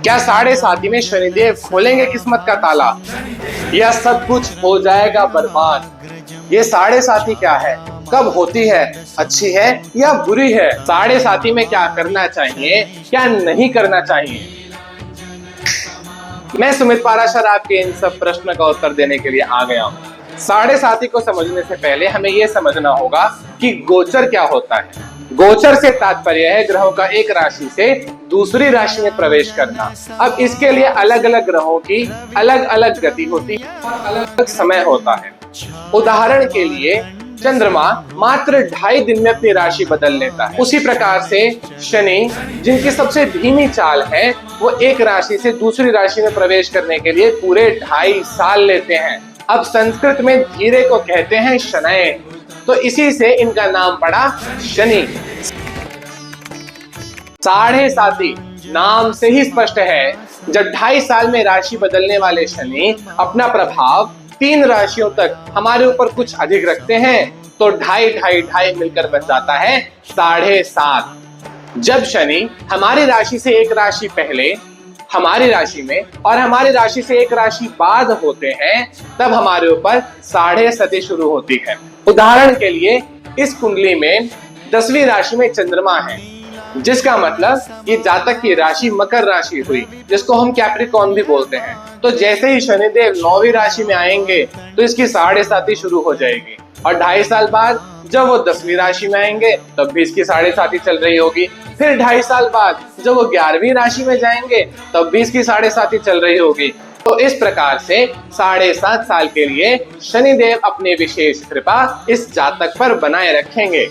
क्या साढ़े साथी में शनिदेव खोलेंगे किस्मत का ताला, या सब कुछ हो जाएगा बर्बाद। ये साढ़े साथी क्या है, कब होती है, अच्छी है या बुरी है, साढ़े साथी में क्या करना चाहिए क्या नहीं करना चाहिए। मैं सुमित पाराशर आपके इन सब प्रश्न का उत्तर देने के लिए आ गया हूँ। साढ़े साथी को समझने से पहले हमें यह समझना होगा कि गोचर क्या होता है। गोचर से तात्पर्य है ग्रहों का एक राशि से दूसरी राशि में प्रवेश करना। अब इसके लिए अलग अलग ग्रहों की अलग अलग गति होती है और अलग अलग समय होता है। उदाहरण के लिए चंद्रमा मात्र 2.5 दिन में अपनी राशि बदल लेता है। उसी प्रकार से शनि, जिनकी सबसे धीमी चाल है, वो एक राशि से दूसरी राशि में प्रवेश करने के लिए पूरे 2.5 साल लेते हैं। अब संस्कृत में धीरे को कहते हैं शनय, तो इसी से इनका नाम पड़ा शनि। साढ़े साथी नाम से ही स्पष्ट है, जब 2.5 साल में राशि बदलने वाले शनि अपना प्रभाव 3 राशियों तक हमारे ऊपर कुछ अधिक रखते हैं, तो 2.5 मिलकर बन जाता है 7.5। जब शनि हमारी राशि से एक राशि पहले हमारी राशि में और हमारी राशि से एक राशि बाद होते हैं, तब हमारे ऊपर 7.5 शुरू होती है। उदाहरण के लिए इस कुंडली में 10वीं राशि में चंद्रमा है, जिसका मतलब ये जातक की राशि मकर राशि हुई, जिसको हम कैप्रिकॉर्न भी बोलते हैं। तो जैसे ही शनिदेव 9वीं राशि में आएंगे तो इसकी 7.5 शुरू हो जाएगी, और 2.5 साल बाद जब वो 10वीं राशि में आएंगे तब भी इसकी 7.5 चल रही होगी। फिर 2.5 साल बाद जब वो 11वीं राशि में जाएंगे तब भी इसकी 7.5 चल रही होगी। तो इस प्रकार से 7.5 साल के लिए शनिदेव अपनी विशेष कृपा इस जातक पर बनाए रखेंगे।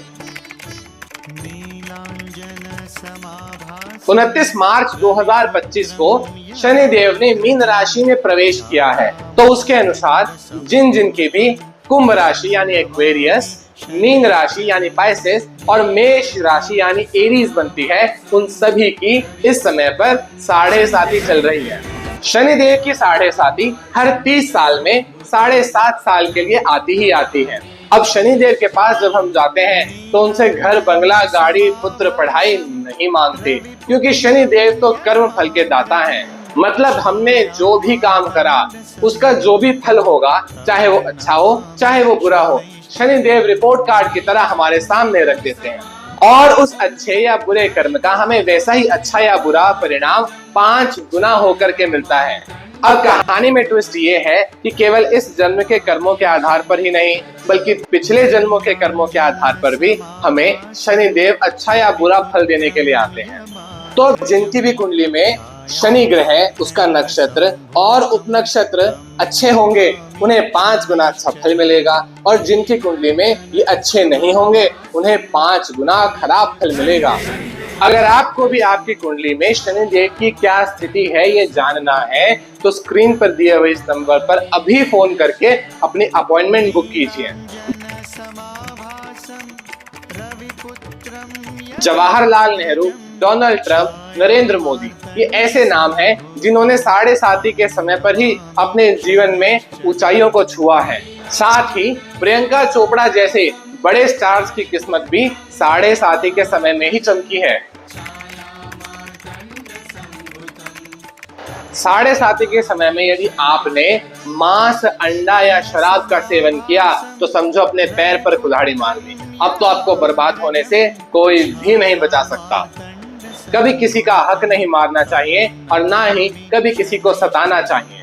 29 मार्च 2025 को शनिदेव ने मीन राशि में प्रवेश किया है, तो उसके अनुसार जिन जिनकी भी कुंभ राशि यानी एक्वेरियस, मीन राशि यानी पाइसेस और मेष राशि यानी एरीज बनती है, उन सभी की इस समय पर 7.5 चल रही है। शनिदेव की 7.5 हर 30 साल में 7.5 साल के लिए आती ही आती है। अब शनिदेव के पास जब हम जाते हैं तो उनसे घर, बंगला, गाड़ी, पुत्र, पढ़ाई नहीं मांगते, क्योंकि शनिदेव तो कर्म फल के दाता हैं। मतलब हमने जो भी काम करा उसका जो भी फल होगा, चाहे वो अच्छा हो चाहे वो बुरा हो, शनिदेव रिपोर्ट कार्ड की तरह हमारे सामने रख देते हैं, और उस अच्छे या बुरे कर्म का हमें वैसा ही अच्छा या बुरा परिणाम 5 गुना होकर के मिलता है। अब कहानी में ट्विस्ट ये है कि केवल इस जन्म के कर्मों के आधार पर ही नहीं, बल्कि पिछले जन्मों के कर्मों के आधार पर भी हमें शनिदेव अच्छा या बुरा फल देने के लिए आते हैं। तो जिनकी भी कुंडली में शनि ग्रह है, उसका नक्षत्र और उपनक्षत्र अच्छे होंगे, उन्हें 5 गुना अच्छा फल मिलेगा, और जिनकी कुंडली में ये अच्छे नहीं होंगे उन्हें 5 गुना खराब फल मिलेगा। अगर आपको भी आपकी कुंडली में शनिदेव की क्या स्थिति है ये जानना है, तो स्क्रीन पर दिए हुए इस नंबर पर अभी फोन करके अपनी अपॉइंटमेंट बुक कीजिए। जवाहरलाल नेहरू, डोनाल्ड ट्रंप, नरेंद्र मोदी, ये ऐसे नाम हैं जिन्होंने 7.5 के समय पर ही अपने जीवन में ऊंचाइयों को छुआ है। साथ ही प्रियंका चोपड़ा जैसे बड़े स्टार्स की किस्मत भी 7.5 के समय में ही चमकी है। 7.5 के समय में यदि आपने मांस, अंडा या शराब का सेवन किया तो समझो अपने पैर पर कुल्हाड़ी मार ली। अब तो आपको बर्बाद होने से कोई भी नहीं बचा सकता। कभी किसी का हक नहीं मारना चाहिए और ना ही कभी किसी को सताना चाहिए।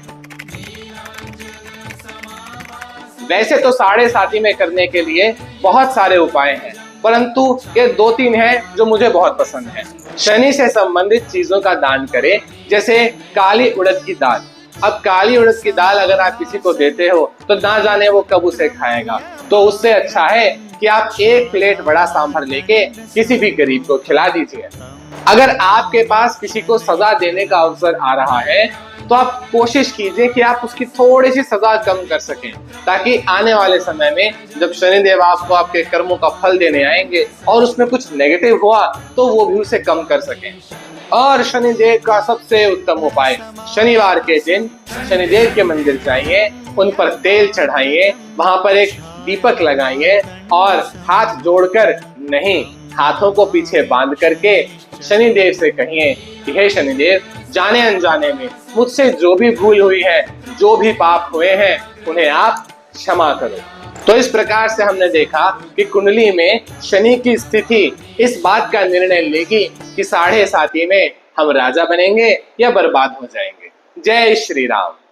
वैसे तो 7.5 में करने के लिए बहुत सारे उपाय हैं, परंतु ये 2-3 हैं जो मुझे बहुत पसंद हैं। शनि से संबंधित चीजों का दान करें, जैसे काली उड़द की दाल। अब काली उड़द की दाल अगर आप किसी को देते हो तो ना जाने वो कब उसे खाएगा, तो उससे अच्छा है कि आप 1 प्लेट बड़ा सांभर लेके किसी भी गरीब को खिला दीजिए। अगर आपके पास किसी को सजा देने का अवसर आ रहा है तो आप कोशिश कीजिए कि आप उसकी थोड़ी सी सजा कम कर सकें, ताकि आने वाले समय में जब शनिदेव आपको आपके कर्मों का फल देने आएंगे और उसमें कुछ नेगेटिव हुआ तो वो भी उसे कम कर सकें। और शनिदेव का सबसे उत्तम उपाय, शनिवार के दिन शनिदेव के मंदिर जाइए, उन पर तेल चढ़ाइए, वहां पर एक दीपक लगाइए और हाथ जोड़कर नहीं, हाथों को पीछे बांध करके शनिदेव से कहिए कि हे शनिदेव, जाने अनजाने में मुझसे जो भी भूल हुई है, जो भी पाप हुए हैं, उन्हें आप क्षमा करो। तो इस प्रकार से हमने देखा कि कुंडली में शनि की स्थिति इस बात का निर्णय लेगी कि 7.5 में हम राजा बनेंगे या बर्बाद हो जाएंगे। जय श्री राम।